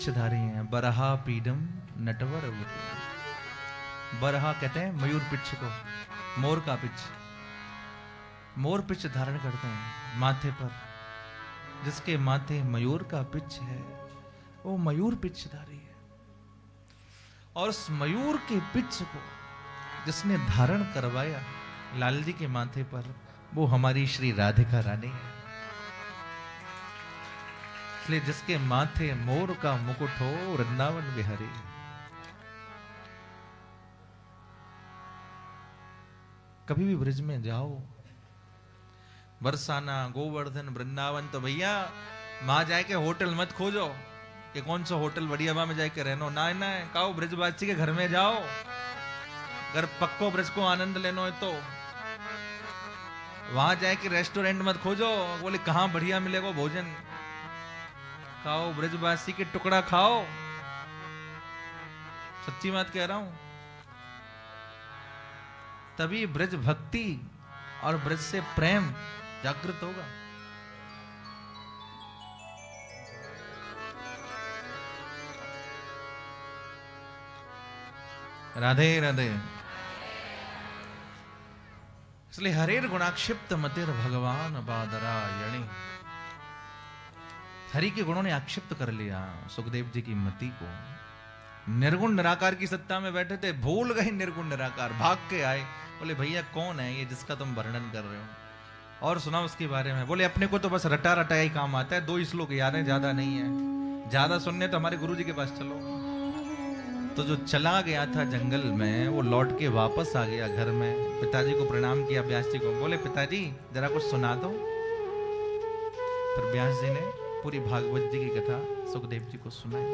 पिच्छधारी हैं। बरहा पीडम नटवर वटु। बरहा कहते हैं मयूर पिच्छ को, मोर का पिच्छ। मोर पिच्छ धारण करते हैं माथे पर। जिसके माथे मयूर का पिच्छ है वो मयूर पिच्छधारी है। और उस मयूर के पिच्छ को जिसने धारण करवाया लाल जी के माथे पर, वो हमारी श्री राधिका रानी है। इसलिए जिसके माथे मोर का मुकुट हो वृंदावन बिहारी। कभी भी ब्रज में जाओ, बरसाना, गोवर्धन, वृंदावन, तो भैया वहां जाके होटल मत खोजो कि कौन सा होटल बढ़िया वहां में जाके रहनो। ना ना कहो ब्रजवासी के घर में जाओ, अगर पक्को ब्रज को आनंद लेनो है तो। वहां जाके रेस्टोरेंट मत खोजो, बोले कहां बढ़िया मिलेगा भोजन। खाओ ब्रजवासी के टुकड़ा खाओ। सच्ची बात कह रहा हूं। तभी ब्रज भक्ति और ब्रज से प्रेम जागृत होगा। राधे राधे। इसलिए हरेर गुणाक्षिप्त मतिर भगवान बादरायणी। हरि के गुणों ने आक्षिप्त कर लिया सुखदेव जी की मति को। निर्गुण निराकार की सत्ता में बैठे थे, भूल गए निर्गुण निराकार, भाग के आए। बोले भैया कौन है ये जिसका तुम वर्णन कर रहे हो, और सुना उसके बारे में। बोले अपने को तो बस रटा रटा ही काम आता है, 2 ही श्लोक याद है, ज्यादा नहीं है। ज्यादा सुनने तो हमारे गुरु जी के पास चलो। तो जो चला गया था जंगल में, वो लौट के वापस आ गया घर में। पिताजी को प्रणाम किया, व्यास जी को। बोले पिताजी जरा कुछ सुना दो। फिर व्यास जी ने पूरी भागवत जी की कथा सुखदेव जी को सुनाई,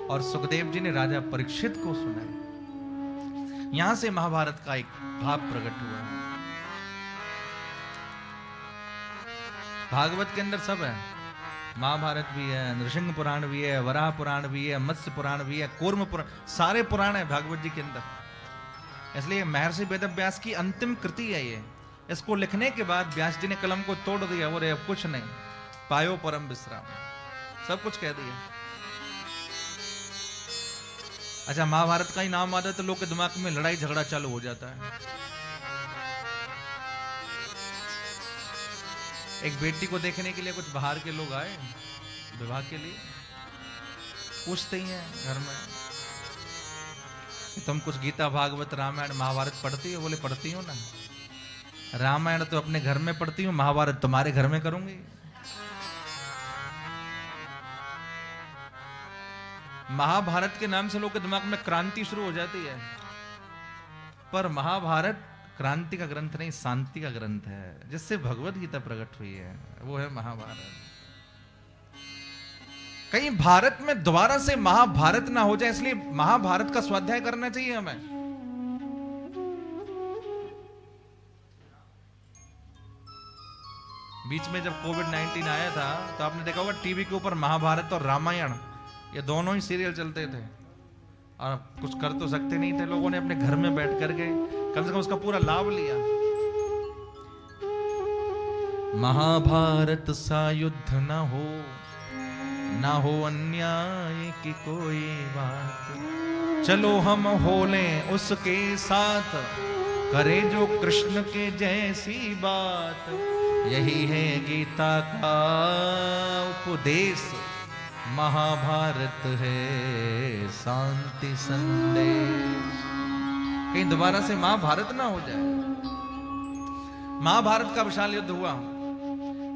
और सुखदेव जी ने राजा परीक्षित को सुनाई। यहां से महाभारत का एक भाव प्रकट हुआ। भागवत के अंदर सब है, महाभारत भी है, नृसिंह पुराण भी है, वराह पुराण भी है, मत्स्य पुराण भी है, कूर्म पुराण, सारे पुराण है भागवत जी के अंदर। इसलिए महर्षि वेदव्यास की अंतिम कृति है ये। इसको लिखने के बाद व्यास जी ने कलम को तोड़ दिया, बोले अब कुछ नहीं, पायो परम विश्राम, सब कुछ कह दिया। अच्छा, महाभारत का ही नाम आता है तो लोग के दिमाग में लड़ाई झगड़ा चालू हो जाता है। एक बेटी को देखने के लिए कुछ बाहर के लोग आए विवाह के लिए, पूछते ही हैं घर में, तुम कुछ गीता भागवत रामायण महाभारत पढ़ती हो? बोले पढ़ती हो ना। रामायण तो अपने घर में पढ़ती हूँ, महाभारत तुम्हारे घर में करूंगी। महाभारत के नाम से लोग के दिमाग में क्रांति शुरू हो जाती है, पर महाभारत क्रांति का ग्रंथ नहीं, शांति का ग्रंथ है, जिससे भगवत गीता प्रकट हुई है, वो है महाभारत। कहीं भारत में दोबारा से महाभारत ना हो जाए, इसलिए महाभारत का स्वाध्याय करना चाहिए हमें। बीच में जब कोविड-19 आया था तो आपने देखा होगा टीवी के ऊपर महाभारत और रामायण, ये दोनों ही सीरियल चलते थे, और कुछ कर तो सकते नहीं थे। लोगों ने अपने घर में बैठ करके कम से कम उसका पूरा लाभ लिया। महाभारत सा युद्ध न हो अन्याय की कोई बात, चलो हम हो लें उसके साथ, करे जो कृष्ण के जैसी बात, यही है गीता का उपदेश, महाभारत है शांति संदेश। कहीं दोबारा से महाभारत ना हो जाए। महाभारत का विशाल युद्ध हुआ।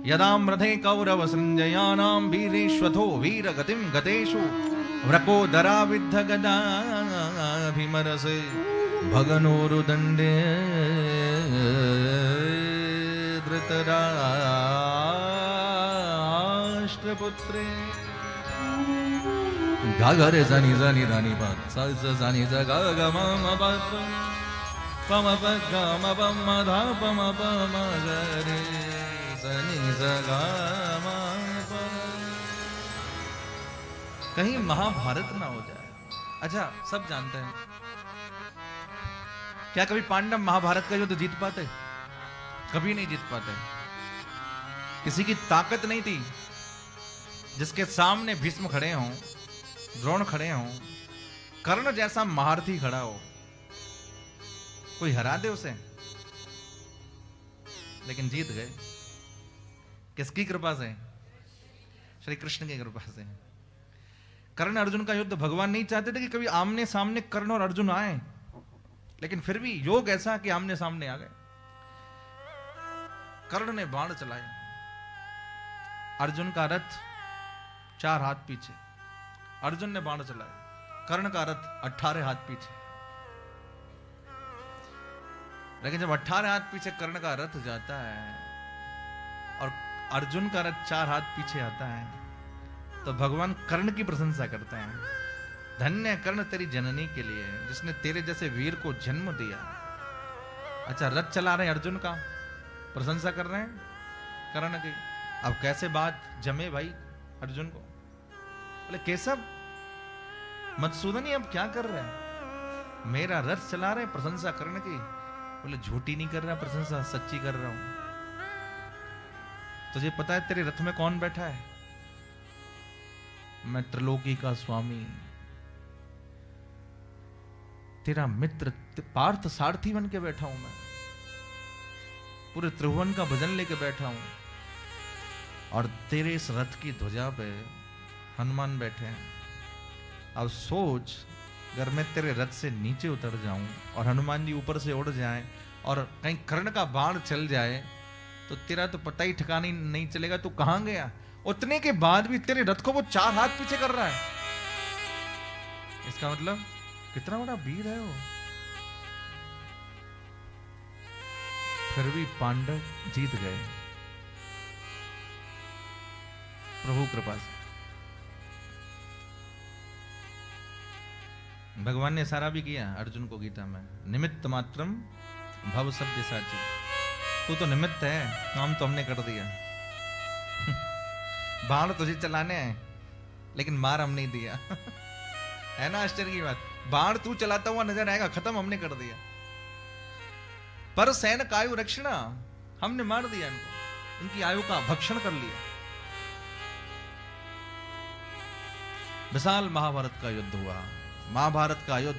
यदा मृधे कौरव संजयानाम वीरेश्वथो वीर गतिम गतेषु, व्रकोदरा विद्ध गदाभिमरसे, भगनोरुदंडे धृतराष्ट्रपुत्रे। गागरे जानी जानी रानी बात साज जानी जगा गम बात पम पम पम धा पम पम गरे जानी जगा। कहीं महाभारत ना हो जाए। अच्छा, सब जानते हैं, क्या कभी पांडव महाभारत का युद्ध जीत पाते? कभी नहीं जीत पाते। किसी की ताकत नहीं थी जिसके सामने भीष्म खड़े हों द्रोण खड़े हों, कर्ण जैसा महारथी खड़ा हो, कोई हरा दे उसे, लेकिन जीत गए। किसकी कृपा से? श्री कृष्ण की कृपा से। कर्ण अर्जुन का युद्ध भगवान नहीं चाहते थे कि कभी आमने सामने कर्ण और अर्जुन आए, लेकिन फिर भी योग ऐसा कि आमने सामने आ गए। कर्ण ने बाण चलाए, अर्जुन का रथ 4 हाथ पीछे। अर्जुन ने बाण चलाए, कर्ण का रथ 18 हाथ पीछे। लेकिन जब 18 हाथ पीछे कर्ण का रथ जाता है और अर्जुन का रथ 4 हाथ पीछे आता है, तो भगवान कर्ण की प्रशंसा करते हैं। धन्य कर्ण तेरी जननी के लिए, जिसने तेरे जैसे वीर को जन्म दिया। अच्छा, रथ चला रहे अर्जुन का, प्रशंसा कर रहे हैं कर्ण की। अब कैसे बात जमे भाई अर्जुन को? बोले केशव, मधुसूदन अब क्या कर रहे हैं? मेरा रथ चला रहे, प्रशंसा कर्ण की। बोले झूठी नहीं कर रहा प्रशंसा, सच्ची कर रहा हूं। तुझे पता है तेरे रथ में कौन बैठा है? मैं त्रिलोकी का स्वामी, तेरा मित्र पार्थ सारथी बन के बैठा हूं। मैं पूरे त्रिभुवन का भजन लेके बैठा हूं, और तेरे इस रथ की ध्वजा पे हनुमान बैठे हैं। अब सोच, अगर मैं तेरे रथ से नीचे उतर जाऊं और हनुमान जी ऊपर से उड़ जाएं और कहीं कर्ण का बाण चल जाए, तो तेरा तो पता ही ठिकाना नहीं चलेगा तू कहां गया। उतने के बाद भी तेरे रथ को वो 4 हाथ पीछे कर रहा है। इसका मतलब कितना बड़ा वीर है वो। फिर भी पांडव जीत गए प्रभु कृपा से। भगवान ने इशारा भी किया अर्जुन को गीता में, निमित्त मात्रम भव सब्य साची। तू तो निमित्त है, काम तो हमने कर दिया। बाण तुझे चलाने हैं, लेकिन मार हम नहीं दिया। है ना आश्चर्य की बात? बाण तू चलाता हुआ नजर आएगा, खत्म हमने कर दिया। पर सैन कायु रक्षणा, हमने मार दिया इनको, इनकी आयु का भक्षण कर लिया। विशाल महाभारत का युद्ध हुआ। महाभारत का युद्ध